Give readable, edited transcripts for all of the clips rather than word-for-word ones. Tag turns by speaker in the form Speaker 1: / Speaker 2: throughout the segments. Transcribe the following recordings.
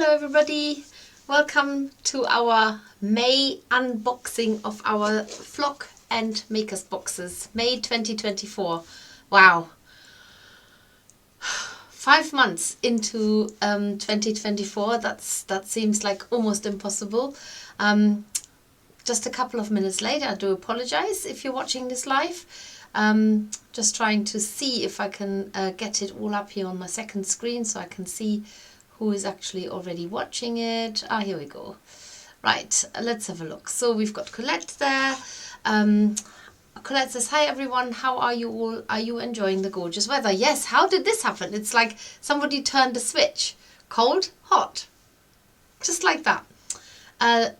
Speaker 1: Hello everybody, welcome to our May unboxing of our Flock and Makers boxes, May 2024. Wow, 5 months into 2024, that seems like almost impossible. Just a couple of minutes later, I do apologize if you're watching this live. Just trying to see if I can get it all up here on my second screen so I can see who is actually already watching it. Here we go. Right, let's have a look. So we've got Colette there. Colette says, hi everyone, how are you all? Are you enjoying the gorgeous weather? Yes, how did this happen? It's like somebody turned a switch. Cold, hot. Just like that.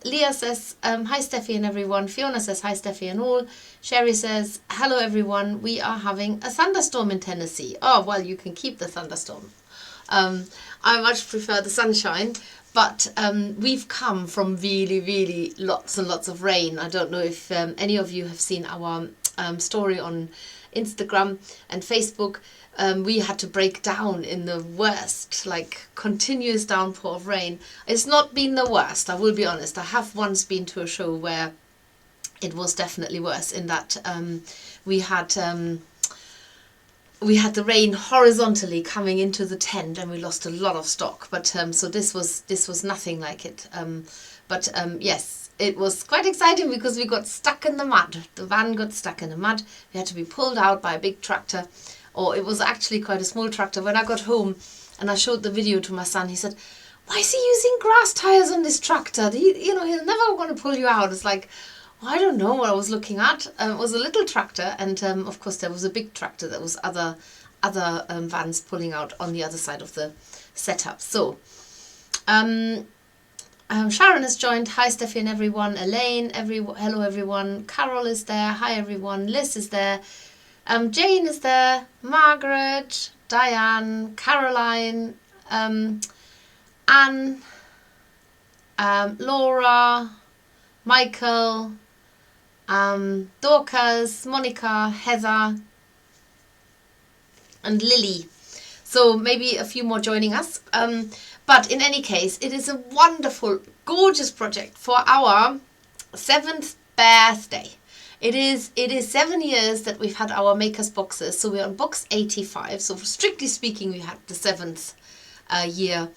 Speaker 1: Leah says, hi Steffi and everyone. Fiona says, hi Steffi and all. Sherry says, hello everyone. We are having a thunderstorm in Tennessee. Oh, well, you can keep the thunderstorm. I much prefer the sunshine, but we've come from really lots and lots of rain. I don't know if any of you have seen our story on Instagram and Facebook. We had to break down in the worst, like continuous downpour of rain. It's not been the worst, I will be honest. I have once been to a show where it was definitely worse in that we had the rain horizontally coming into the tent and we lost a lot of stock. But so this was nothing like it. Yes, it was quite exciting because we got stuck in the mud. The van got stuck in the mud. We had to be pulled out by a big tractor. Or it was actually quite a small tractor. When I got home and I showed the video to my son, he said, why is he using grass tires on this tractor? He'll never want to pull you out. It's like, I don't know what I was looking at. It was a little tractor, and of course there was a big tractor. There was other vans pulling out on the other side of the setup. So, Sharon has joined. Hi Steffi and everyone. Elaine, hello everyone. Carol is there. Hi everyone. Liz is there. Jane is there. Margaret, Diane, Caroline, Anne, Laura, Michael, Dorcas, Monica, Heather, and Lily. So maybe a few more joining us. But in any case, it is a wonderful, gorgeous project for our 7th birthday. It is 7 years that we've had our Makers boxes. So we're on box 85. So strictly speaking, we had the 7th year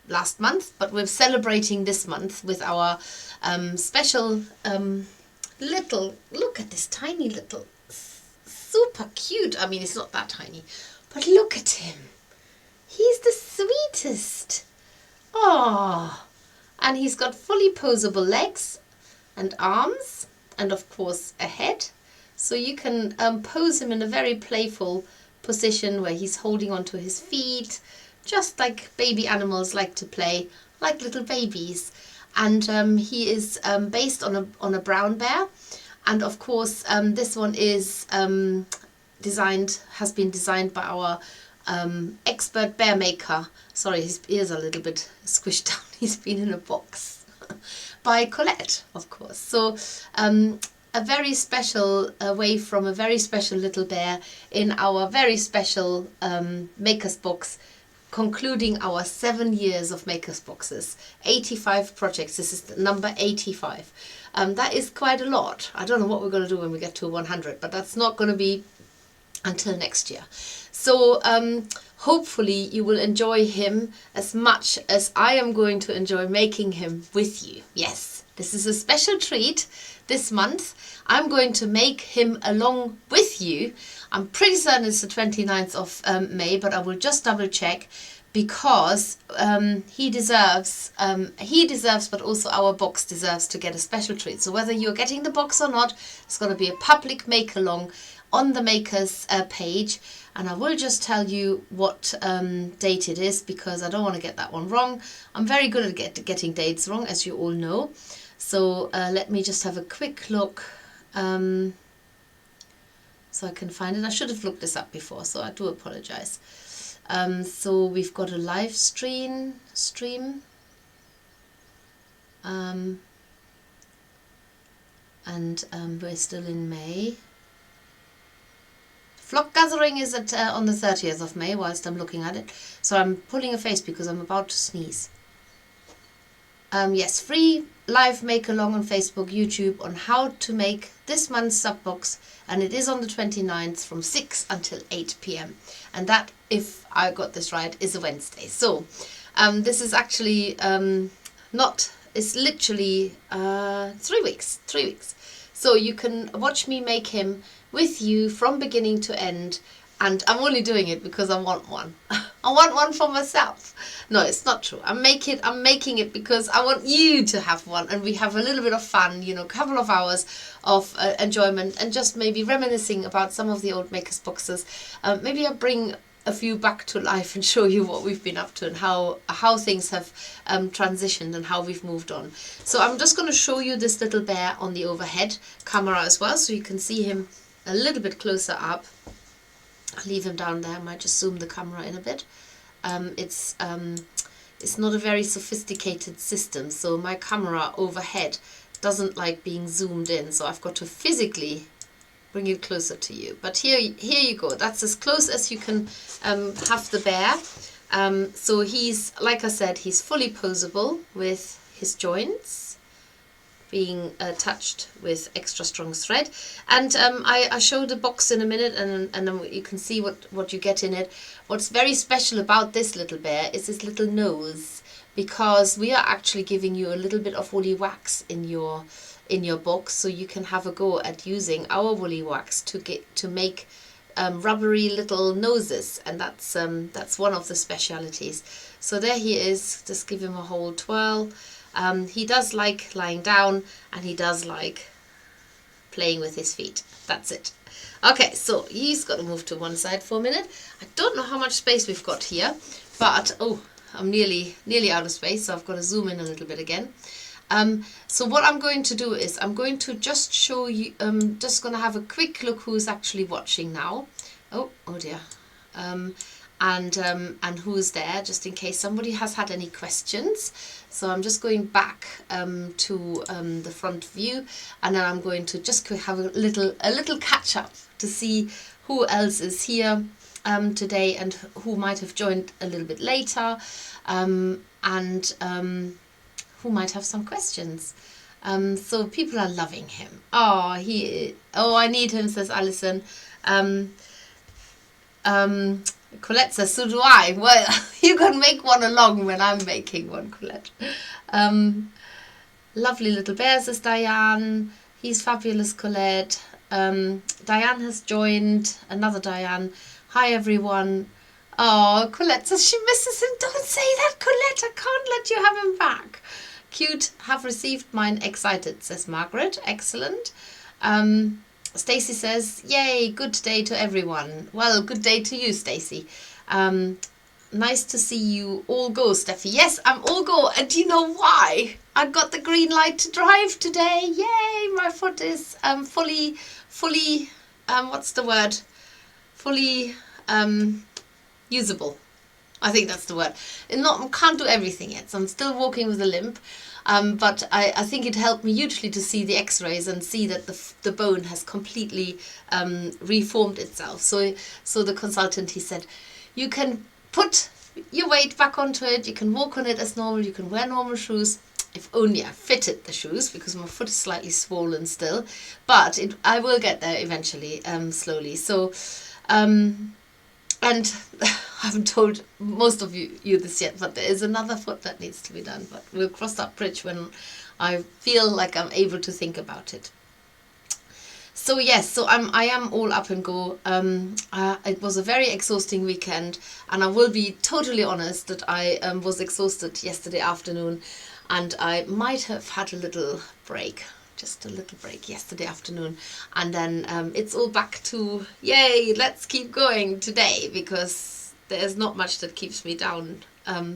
Speaker 1: last month, but we're celebrating this month with our special little, look at this tiny little, super cute, I mean it's not that tiny, but look at him, he's the sweetest. Oh, and he's got fully posable legs and arms and of course a head, so you can pose him in a very playful position where he's holding onto his feet, just like baby animals like to play, like little babies. And he is based on a brown bear, and of course this one is has been designed by our expert bear maker. Sorry, his ears are a little bit squished down. He's been in a box by Colette, of course. So a very special way from a very special little bear in our very special Makers box, concluding our 7 years of Makers boxes, 85 projects. This is number 85. That is quite a lot. I don't know what we're going to do when we get to 100, but that's not going to be until next year. So hopefully you will enjoy him as much as I am going to enjoy making him with you. Yes, this is a special treat this month. I'm going to make him along with you. I'm pretty certain it's the 29th of May, but I will just double check because he deserves, but also our box deserves to get a special treat. So whether you're getting the box or not, it's going to be a public make-along on the Makers page. And I will just tell you what date it is because I don't want to get that one wrong. I'm very good at getting dates wrong, as you all know. So let me just have a quick look. So I can find it. I should have looked this up before, so I do apologize. So we've got a live stream, and we're still in May. Flock gathering is at on the 30th of May whilst I'm looking at it. So I'm pulling a face because I'm about to sneeze. Yes, free live make-along on Facebook, YouTube on how to make this month's sub box, and it is on the 29th from 6 until 8 p.m. And that, if I got this right, is a Wednesday. So this is actually it's literally 3 weeks. 3 weeks. So you can watch me make him with you from beginning to end. And I'm only doing it because I want one. I want one for myself. No, it's not true. I'm making it because I want you to have one, and we have a little bit of fun, you know, a couple of hours of enjoyment, and just maybe reminiscing about some of the old Makers boxes. Maybe I'll bring a few back to life and show you what we've been up to and how things have transitioned and how we've moved on. So I'm just going to show you this little bear on the overhead camera as well, so you can see him a little bit closer up. I'll leave him down there. I might just zoom the camera in a bit. It's not a very sophisticated system, so my camera overhead doesn't like being zoomed in, so I've got to physically bring it closer to you. But here you go. That's as close as you can have the bear. So he's, like I said, he's fully posable with his joints being attached with extra strong thread, and I show the box in a minute, and then you can see what you get in it. What's very special about this little bear is his little nose, because we are actually giving you a little bit of woolly wax in your box, so you can have a go at using our woolly wax to make rubbery little noses, and that's one of the specialities. So there he is. Just give him a whole twirl. He does like lying down, and he does like playing with his feet. That's it. Okay, so he's got to move to one side for a minute. I don't know how much space we've got here, but oh, I'm nearly out of space, so I've got to zoom in a little bit again. So what I'm going to do is I'm going to just show you, just going to have a quick look who's actually watching now. Oh dear. And who's there, just in case somebody has had any questions. So I'm just going back to the front view, and then I'm going to just have a little catch up to see who else is here today, and who might have joined a little bit later, and who might have some questions. So people are loving him. I need him, says Alison. Colette says, so do I. Well, you can make one along when I'm making one, Colette. Lovely little bear, says Diane. He's fabulous, Colette. Diane has joined. Another Diane. Hi, everyone. Oh, Colette says she misses him. Don't say that, Colette. I can't let you have him back. Cute. Have received mine. Excited, says Margaret. Excellent. Stacey says, yay, good day to everyone. Well, good day to you, Stacey. Nice to see you all go, Steffi. Yes, I'm all go. And do you know why? I got the green light to drive today. Yay, my foot is fully, what's the word? Fully usable. I think that's the word. Can't do everything yet, so I'm still walking with a limp. But I think it helped me hugely to see the x-rays and see that the bone has completely reformed itself. So the consultant, he said, you can put your weight back onto it, you can walk on it as normal, you can wear normal shoes. If only I fitted the shoes, because my foot is slightly swollen still. But I will get there eventually, slowly. So, and I haven't told most of you this yet, but there is another foot that needs to be done. But we'll cross that bridge when I feel like I'm able to think about it. So yes, so I am all up and go. It was a very exhausting weekend, and I will be totally honest that I was exhausted yesterday afternoon, and I might have had a little break. Just a little break yesterday afternoon, and then it's all back to yay, let's keep going today, because there's not much that keeps me down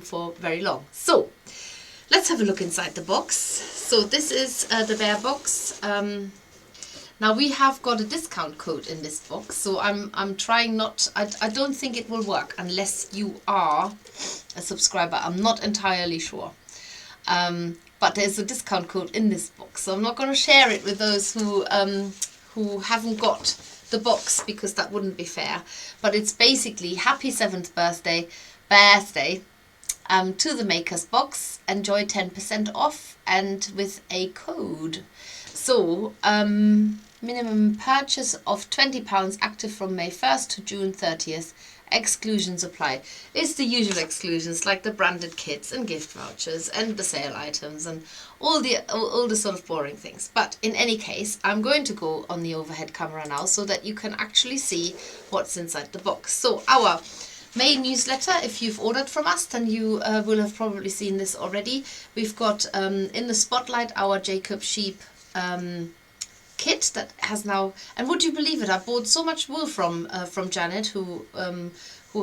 Speaker 1: for very long. So let's have a look inside the box. So this is the bear box. Now we have got a discount code in this box, so I'm trying not, I don't think it will work unless you are a subscriber. I'm not entirely sure. But there's a discount code in this box, so I'm not going to share it with those who haven't got the box because that wouldn't be fair. But it's basically happy 7th birthday to the Makers box. Enjoy 10% off and with a code. So minimum purchase of £20 active from May 1st to June 30th. Exclusions apply. It's the usual exclusions like the branded kits and gift vouchers and the sale items and all the sort of boring things. But in any case, I'm going to go on the overhead camera now so that you can actually see what's inside the box. So our May newsletter, if you've ordered from us, then you will have probably seen this already. We've got in the spotlight our Jacob sheep kit that has now, and would you believe it, I bought so much wool from Janet, who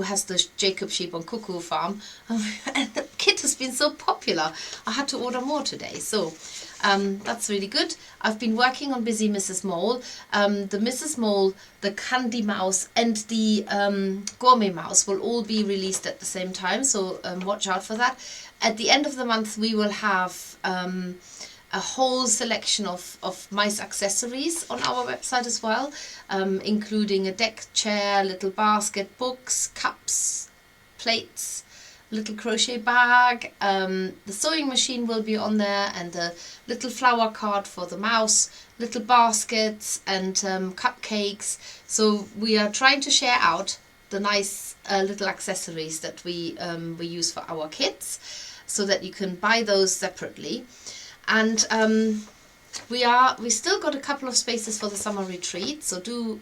Speaker 1: has the Jacob sheep on Cuckoo Farm, and the kit has been so popular I had to order more today, so that's really good. I've been working on Busy Mrs. Mole. The Mrs. Mole, the Candy Mouse and the Gourmet Mouse will all be released at the same time, so watch out for that. At the end of the month we will have a whole selection of mice accessories on our website as well, including a deck chair, little basket, books, cups, plates, little crochet bag, the sewing machine will be on there, and the little flower card for the mouse, little baskets and cupcakes. So we are trying to share out the nice little accessories that we use for our kids, so that you can buy those separately. And we still got a couple of spaces for the summer retreat, so do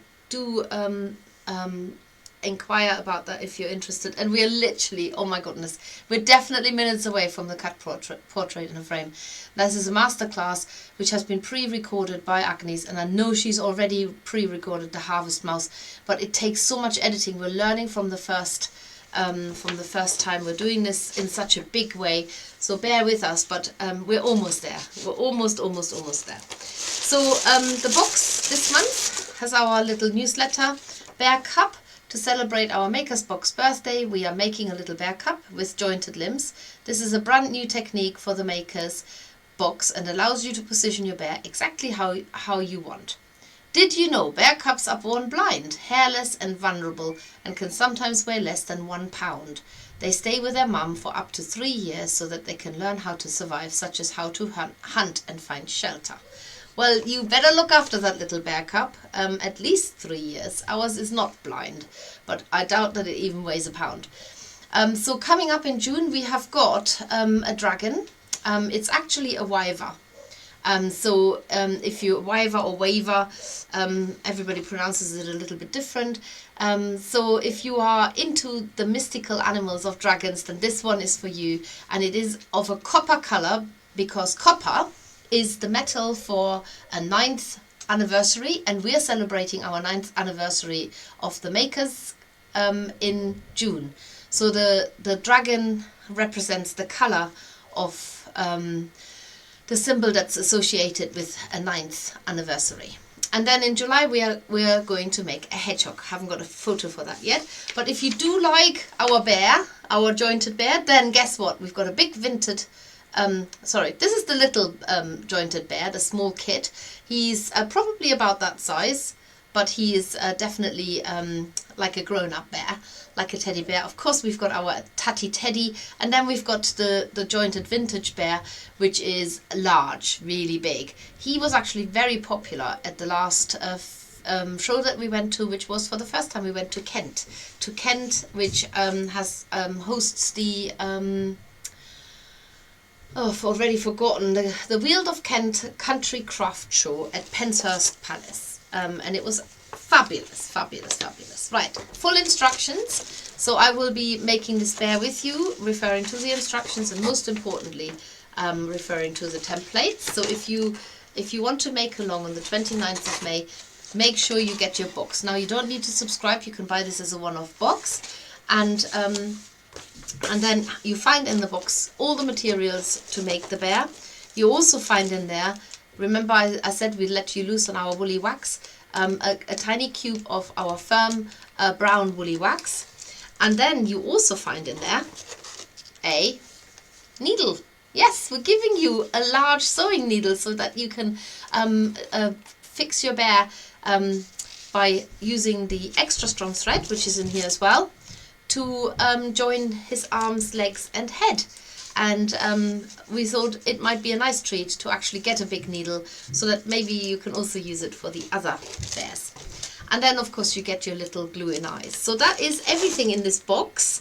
Speaker 1: inquire about that if you're interested. And we are literally, oh my goodness, we're definitely minutes away from the cat portrait in a frame. This is a masterclass which has been pre-recorded by Agnes, and I know she's already pre-recorded the Harvest Mouse, but it takes so much editing. We're learning from the first time we're doing this in such a big way, so bear with us, but we're almost there. We're almost there. So the box this month has our little newsletter, Bear Cub. To celebrate our Makers Box birthday, we are making a little bear cub with jointed limbs. This is a brand new technique for the Makers Box and allows you to position your bear exactly how you want. Did you know bear cubs are born blind, hairless and vulnerable, and can sometimes weigh less than 1 pound? They stay with their mum for up to 3 years so that they can learn how to survive, such as how to hunt and find shelter. Well, you better look after that little bear cub, at least 3 years. Ours is not blind, but I doubt that it even weighs 1 pound. So coming up in June we have got a dragon. It's actually a wyver. If you wyver or waver, everybody pronounces it a little bit different. So if you are into the mystical animals of dragons, then this one is for you. And it is of a copper colour, because copper is the metal for a 9th anniversary, and we are celebrating our 9th anniversary of the Makers in June. So the dragon represents the colour of the symbol that's associated with a 9th anniversary. And then in July we are going to make a hedgehog. Haven't got a photo for that yet, but if you do like our bear, our jointed bear, then guess what? We've got a big vinted this is the little jointed bear, the small kit. He's probably about that size, but he is definitely like a grown-up bear, like a teddy bear. Of course, we've got our Tatty Teddy, and then we've got the jointed vintage bear, which is large, really big. He was actually very popular at the last show that we went to, which was for the first time we went to Kent, which hosts the I've already forgotten, the Weald of Kent Country Craft Show at Penshurst Palace, and it was fabulous. Right, full instructions. So I will be making this bear with you, referring to the instructions, and most importantly referring to the templates. So if you want to make along on the 29th of May, make sure you get your box. Now you don't need to subscribe, you can buy this as a one-off box, and then you find in the box all the materials to make the bear. You also find in there, remember I said we'd let you loose on our woolly wax, a tiny cube of our firm brown woolly wax. And then you also find in there a needle. Yes, we're giving you a large sewing needle so that you can fix your bear by using the extra strong thread, which is in here as well, to join his arms, legs and head. And we thought it might be a nice treat to actually get a big needle, so that maybe you can also use it for the other bears. And then of course you get your little glue-in eyes. So that is everything in this box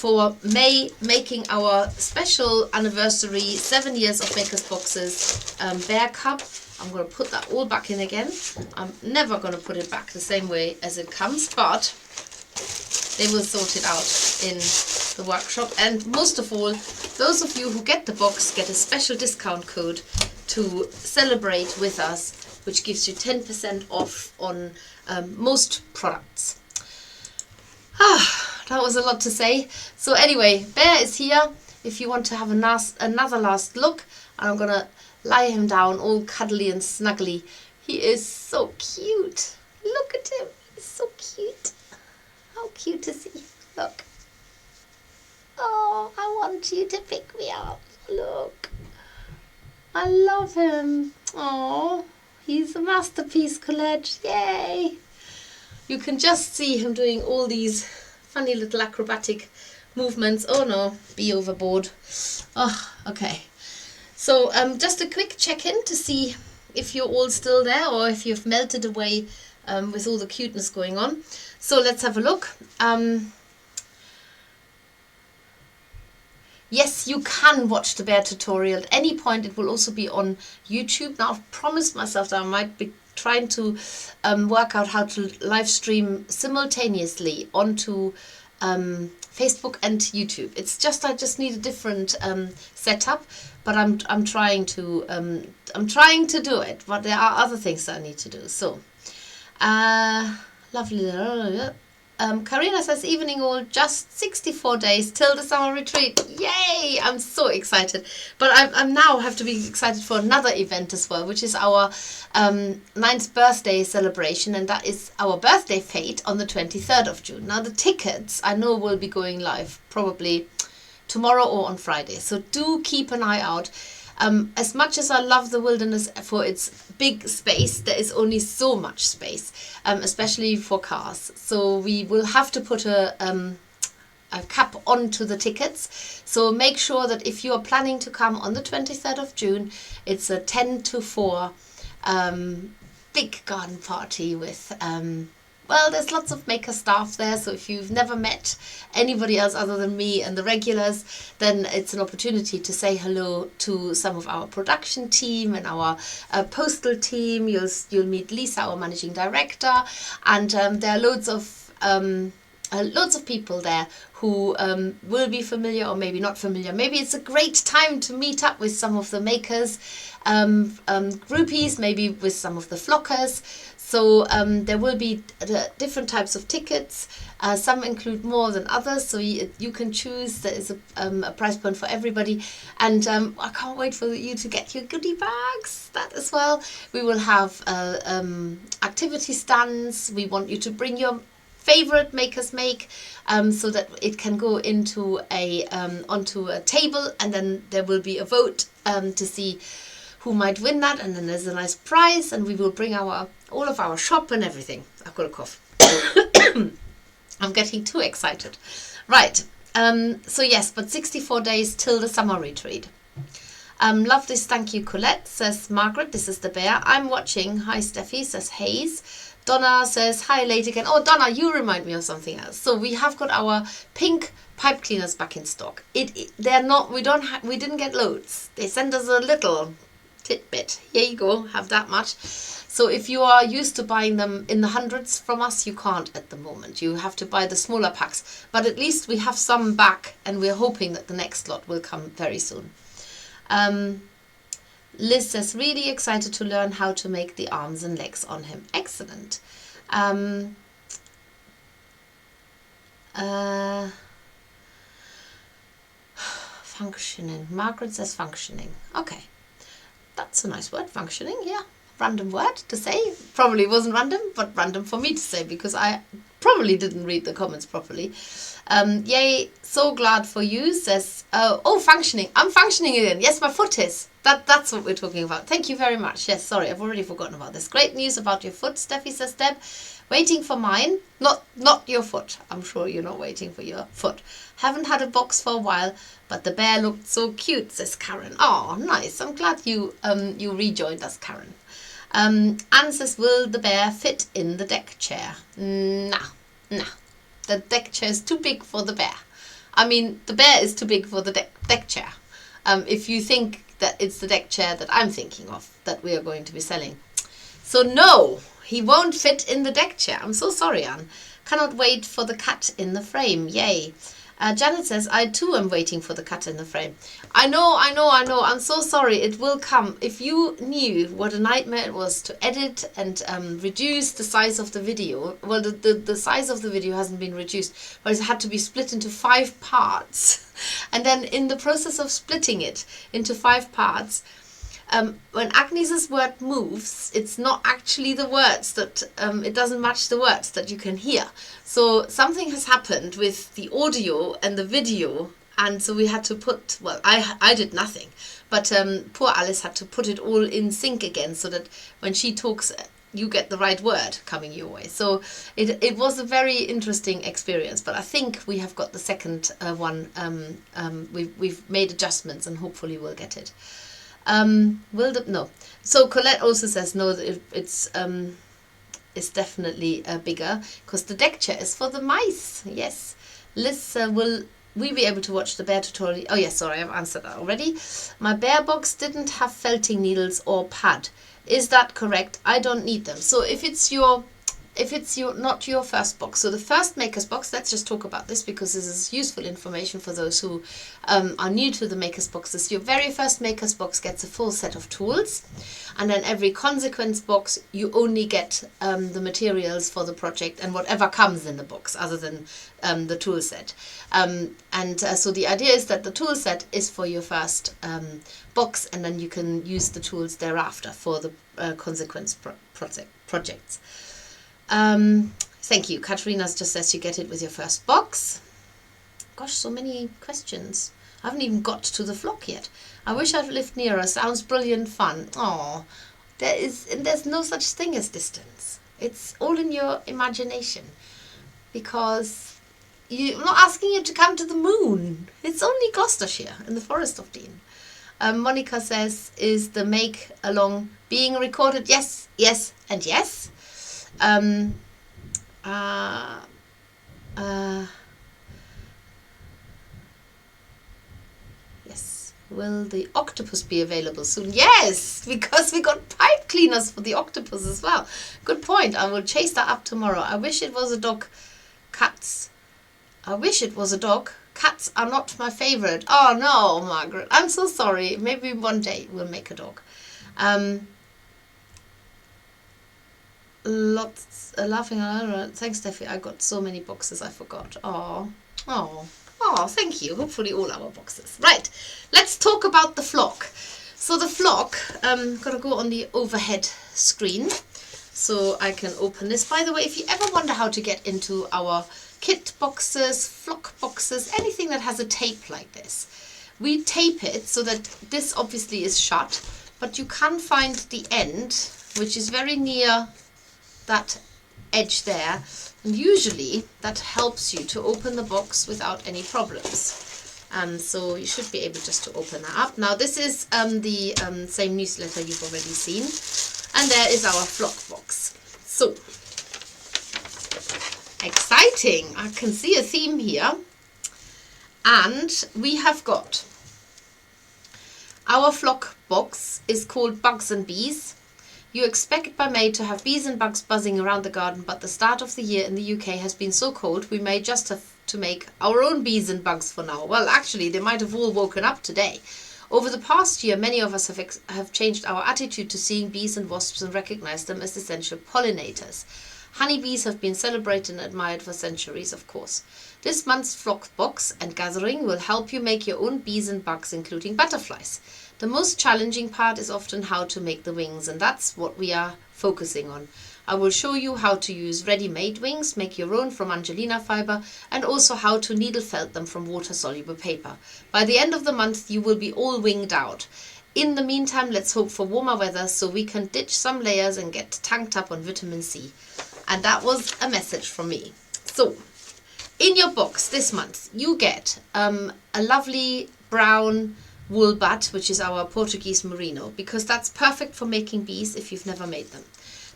Speaker 1: for May, making our special anniversary 7 years of Makers Boxes Bear Cub. I'm going to put that all back in again. I'm never going to put it back the same way as it comes, but they will sort it out in the workshop. And most of all, those of you who get the box get a special discount code to celebrate with us, which gives you 10% off on most products. That was a lot to say. So anyway, Bear is here if you want to have another last look. And I'm going to lie him down all cuddly and snuggly. He is so cute. Look at him. He's so cute. How cute is he? Look. Oh, I want you to pick me up. Look. I love him. Oh, he's a masterpiece, Colette. Yay. You can just see him doing all these funny little acrobatic movements. Oh no, be overboard. Oh, okay. So just a quick check-in to see if you're all still there or if you've melted away with all the cuteness going on. So let's have a look. Yes, you can watch the bear tutorial at any point. It will also be on YouTube. Now, I've promised myself that I might be trying to work out how to live stream simultaneously onto Facebook and YouTube. It's just I just need a different setup, but I'm trying to do it. But there are other things that I need to do. So, lovely. Karina says, evening all, just 64 days till the summer retreat. Yay! I'm so excited. But I'm now have to be excited for another event as well, which is our 9th birthday celebration. And that is our birthday fete on the 23rd of June. Now the tickets I know will be going live probably tomorrow or on Friday. So do keep an eye out. As much as I love the wilderness for its big space, there is only so much space, especially for cars. So we will have to put a cap onto the tickets. So make sure that if you are planning to come on the 23rd of June, it's a 10 to 4 big garden party with... well, there's lots of maker staff there, so if you've never met anybody else other than me and the regulars, then it's an opportunity to say hello to some of our production team and our postal team. You'll meet Lisa, our managing director, and there are loads of people there who will be familiar or maybe not familiar. Maybe it's a great time to meet up with some of the makers, groupies, maybe with some of the flockers. So there will be different types of tickets. Some include more than others, so you can choose. There is a price point for everybody. And I can't wait for you to get your goodie bags, that as well. We will have activity stands. We want you to bring your favorite Makers Make so that it can go into onto a table, and then there will be a vote to see who might win that, and then there's a nice prize, and we will bring all of our shop and everything. I've got a cough. I'm getting too excited. Right, so yes, but 64 days till the summer retreat. Love this, thank you, Colette, says Margaret. This is the bear. I'm watching. Hi, Steffi, says Hayes. Donna says, hi, late again. Oh, Donna, you remind me of something else. So we have got our pink pipe cleaners back in stock. They're not, we didn't get loads. They sent us a little tidbit. Here you go, have that much. So if you are used to buying them in the hundreds from us, you can't at the moment. You have to buy the smaller packs. But at least we have some back, and we're hoping that the next lot will come very soon. Liz says, really excited to learn how to make the arms and legs on him. Excellent. Functioning. Margaret says functioning. Okay. That's a nice word, functioning, yeah. Random word to say. Probably wasn't random, but random for me to say, because I probably didn't read the comments properly. Yay, so glad for you, says, oh, functioning. I'm functioning again. Yes, my foot is. That's what we're talking about. Thank you very much. Yes, sorry, I've already forgotten about this. Great news about your foot, Steffi, says Deb. Waiting for mine. Not your foot. I'm sure you're not waiting for your foot. Haven't had a box for a while, but the bear looked so cute, says Karen. Oh, nice. I'm glad you rejoined us, Karen. Anne says, will the bear fit in the deck chair? No. The deck chair is too big for the bear. I mean, the bear is too big for the deck chair. If you think that it's the deck chair that I'm thinking of, that we are going to be selling. So no, he won't fit in the deck chair. I'm so sorry, Anne. Cannot wait for the cat in the frame. Yay. Janet says, I too am waiting for the cat in the frame. I know. I'm so sorry. It will come. If you knew what a nightmare it was to edit and reduce the size of the video. Well, the size of the video hasn't been reduced, but it had to be split into 5 parts. And then in the process of splitting it into 5 parts, when Agnes's word moves, it's not actually the words that, it doesn't match the words that you can hear. So something has happened with the audio and the video, and so we had to put, well, I did nothing, but poor Alice had to put it all in sync again so that when she talks, you get the right word coming your way. So it was a very interesting experience, but I think we have got the second one. We've made adjustments and hopefully we'll get it. No. So Colette also says no, it's definitely bigger because the deck chair is for the mice. Yes. Liz, will we be able to watch the bear tutorial? Oh yes, sorry, I've answered that already. My bear box didn't have felting needles or pad. Is that correct? I don't need them. So if it's not your first box, so the first maker's box, let's just talk about this because this is useful information for those who are new to the maker's boxes. Your very first maker's box gets a full set of tools, and then every consequence box you only get the materials for the project and whatever comes in the box other than the tool set. So the idea is that the tool set is for your first box, and then you can use the tools thereafter for the consequence projects. Thank you. Katarina just says you get it with your first box. Gosh, so many questions. I haven't even got to the flock yet. I wish I'd lived nearer. Sounds brilliant fun. Oh, there's no such thing as distance. It's all in your imagination, because I'm not asking you to come to the moon. It's only Gloucestershire in the Forest of Dean. Monica says, is the make along being recorded? Yes, and yes. Yes. Will the octopus be available soon? Yes, because we got pipe cleaners for the octopus as well. Good point. I will chase that up tomorrow. I wish it was a dog. Cats. I wish it was a dog. Cats are not my favorite. Oh no, Margaret. I'm so sorry. Maybe one day we'll make a dog. Lots laughing around. Thanks, Steffi. I got so many boxes I forgot. Oh, thank you. Hopefully all our boxes. Right, let's talk about the flock. So the flock, gotta go on the overhead screen so I can open this. By the way, if you ever wonder how to get into our kit boxes, flock boxes, anything that has a tape like this, we tape it so that this obviously is shut, but you can find the end, which is very near that edge there, and usually that helps you to open the box without any problems. So you should be able just to open that up. Now this is the same newsletter you've already seen, and there is our flock box. So exciting! I can see a theme here, and we have got our flock box is called Bugs and Bees. You expect by May to have bees and bugs buzzing around the garden, but the start of the year in the UK has been so cold we may just have to make our own bees and bugs for now. Well, actually, they might have all woken up today. Over the past year, many of us have changed our attitude to seeing bees and wasps and recognized them as essential pollinators. Honeybees have been celebrated and admired for centuries, of course. This month's flock box and gathering will help you make your own bees and bugs, including butterflies. The most challenging part is often how to make the wings, and that's what we are focusing on. I will show you how to use ready-made wings, make your own from Angelina fiber, and also how to needle felt them from water-soluble paper. By the end of the month, you will be all winged out. In the meantime, let's hope for warmer weather so we can ditch some layers and get tanked up on vitamin C. And that was a message from me. So, in your box this month, you get a lovely brown wool bat, which is our Portuguese merino, because that's perfect for making bees if you've never made them.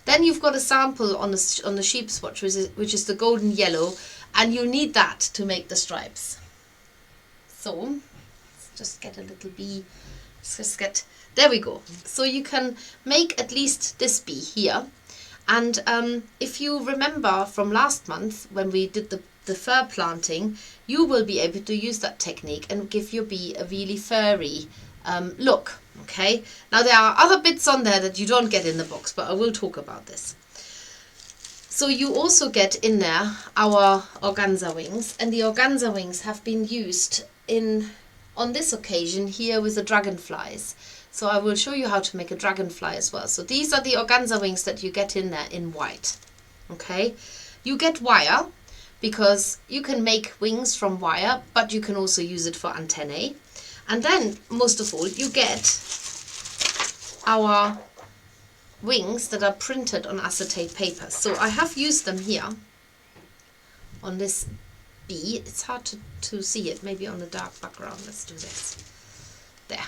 Speaker 1: Then you've got a sample on the sheep's watch, which is the golden yellow, and you need that to make the stripes. So, let's just get a little bee. There we go. So you can make at least this bee here. And if you remember from last month when we did the fur planting, you will be able to use that technique and give your bee a really furry look. Okay. Now there are other bits on there that you don't get in the box, but I will talk about this. So you also get in there our organza wings, and the organza wings have been used on this occasion here with the dragonflies. So I will show you how to make a dragonfly as well. So these are the organza wings that you get in there in white. Okay, you get wire because you can make wings from wire, but you can also use it for antennae. And then most of all, you get our wings that are printed on acetate paper. So I have used them here on this bee. It's hard to see it, maybe on a dark background. Let's do this. There.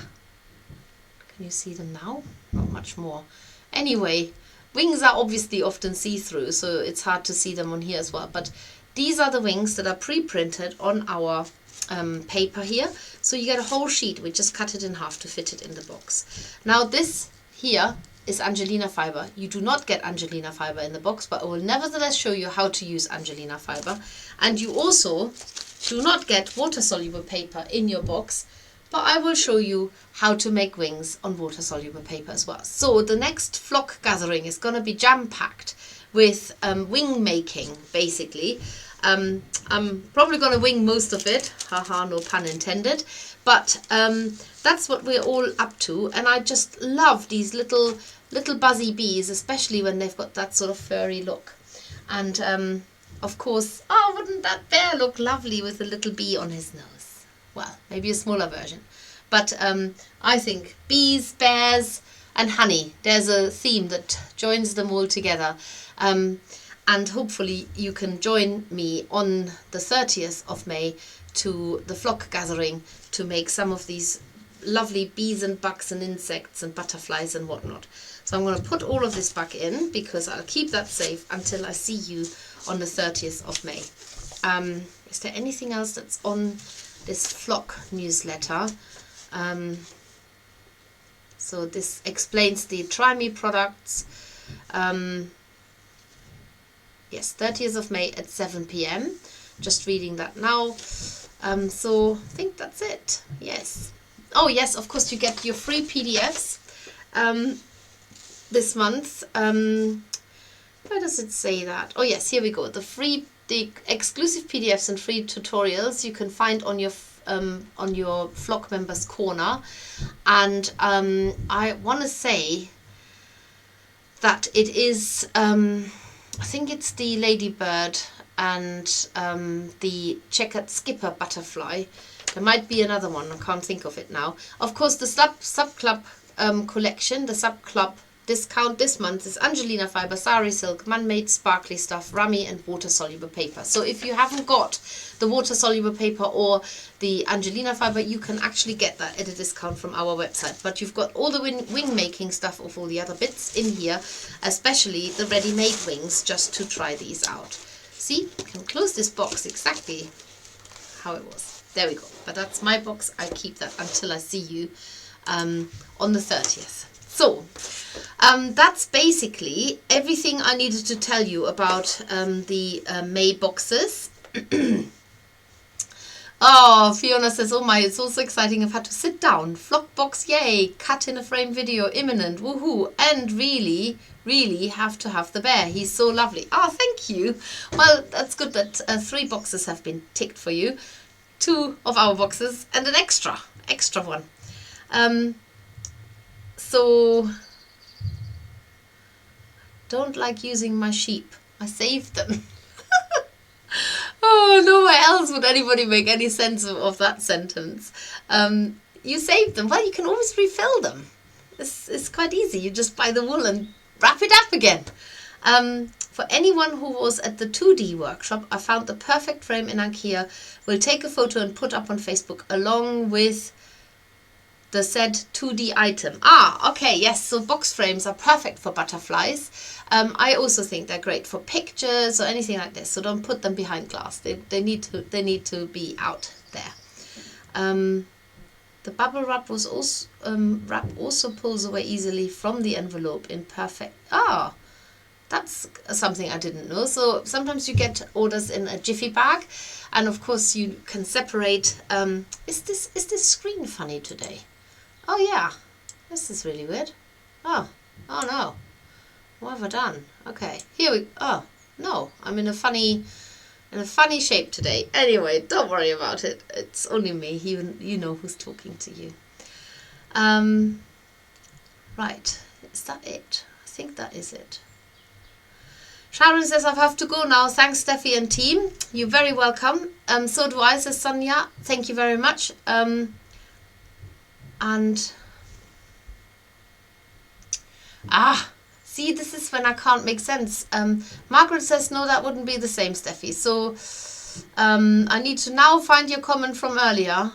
Speaker 1: Can you see them now? Not much more. Anyway, wings are obviously often see-through, so it's hard to see them on here as well. But these are the wings that are pre-printed on our paper here. So you get a whole sheet. We just cut it in half to fit it in the box. Now this here is Angelina fiber. You do not get Angelina fiber in the box, but I will nevertheless show you how to use Angelina fiber. And you also do not get water-soluble paper in your box, but I will show you how to make wings on water-soluble paper as well. So the next flock gathering is going to be jam-packed with wing making, basically. I'm probably going to wing most of it, haha, no pun intended, but that's what we're all up to, and I just love these little buzzy bees, especially when they've got that sort of furry look. And of course, oh, wouldn't that bear look lovely with a little bee on his nose? Well, maybe a smaller version. But I think bees, bears and honey, there's a theme that joins them all together. And hopefully you can join me on the 30th of May to the flock gathering to make some of these lovely bees and bugs and insects and butterflies and whatnot. So I'm going to put all of this back in because I'll keep that safe until I see you on the 30th of May. Is there anything else that's on this flock newsletter? So this explains the Try Me products. Yes, 30th of May at 7 p.m. Just reading that now. So I think that's it. Yes. Oh yes, of course you get your free PDFs this month. Where does it say that? Oh yes, here we go. The exclusive PDFs and free tutorials you can find on your Flock Members Corner. And I want to say that it is, I think it's the ladybird and the checkered skipper butterfly. There might be another one, I can't think of it now. Of course, the sub club collection, the sub club discount this month is Angelina fiber, sari silk, man-made sparkly stuff, rummy and water-soluble paper. So if you haven't got the water-soluble paper or the Angelina fiber, you can actually get that at a discount from our website. But you've got all the wing making stuff of all the other bits in here, especially the ready-made wings, just to try these out. See, I can close this box exactly how it was. There we go. But that's my box. I keep that until I see you on the 30th. So, that's basically everything I needed to tell you about the May boxes. Oh, Fiona says, oh my, it's also exciting. I've had to sit down. Flock box, yay. Cut in a frame video, imminent. Woohoo. And really, really have to have the bear. He's so lovely. Oh, thank you. Well, that's good that 3 boxes have been ticked for you. 2 of our boxes and an extra one. So Don't like using my sheep. I saved them. Oh, nowhere else would anybody make any sense of that sentence. You saved them. Well, you can always refill them. It's quite easy. You just buy the wool and wrap it up again. For anyone who was at the 2D workshop, I found the perfect frame in IKEA. We'll take a photo and put up on Facebook along with the said 2D item. Ah, okay, yes, so box frames are perfect for butterflies. I also think they're great for pictures or anything like this, so don't put them behind glass. They need to be out there. The bubble wrap also pulls away easily from the envelope in perfect... Ah, that's something I didn't know. So sometimes you get orders in a jiffy bag, and of course you can separate... Is this screen funny today? Oh yeah, this is really weird. Oh no. What have I done? Okay, here we... Oh, no, I'm in a funny shape today. Anyway, don't worry about it. It's only me. You know who's talking to you. Right, is that it? I think that is it. Sharon says, I have to go now. Thanks, Steffi and team. You're very welcome. So do I, says Sonia. Thank you very much. See, this is when I can't make sense. Margaret says, no, that wouldn't be the same, Steffi. So I need to now find your comment from earlier.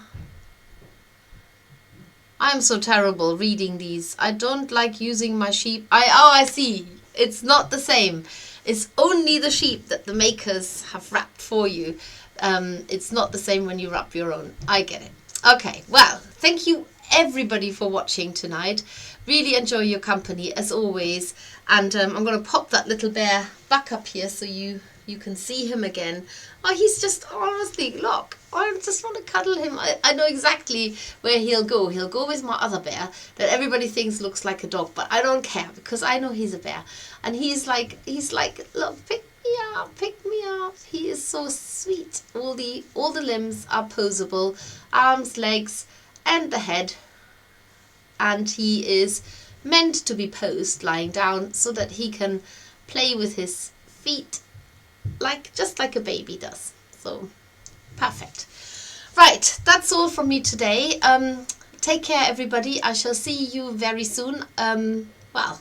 Speaker 1: I'm so terrible reading these. I don't like using my sheep. I see. It's not the same. It's only the sheep that the makers have wrapped for you. It's not the same when you wrap your own. I get it. Okay, well, thank you everybody for watching tonight. Really enjoy your company as always, and I'm going to pop that little bear back up here so you can see him again. Oh, he's just, honestly, look, I just want to cuddle him. I know exactly where he'll go. He'll go with my other bear that everybody thinks looks like a dog, but I don't care because I know he's a bear, and he's like, look, pick me up, pick me up. He is so sweet. All the limbs are posable, arms, legs, and the head. And he is meant to be posed lying down so that he can play with his feet just like a baby does. So perfect. Right, that's all from me today. Take care, everybody. I shall see you very soon. Well,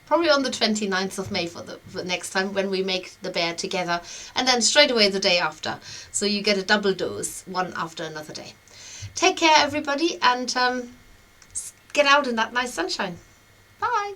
Speaker 1: probably on the 29th of May for the next time when we make the bear together, and then straight away the day after. So you get a double dose, one after another day. Take care, everybody, and get out in that nice sunshine. Bye.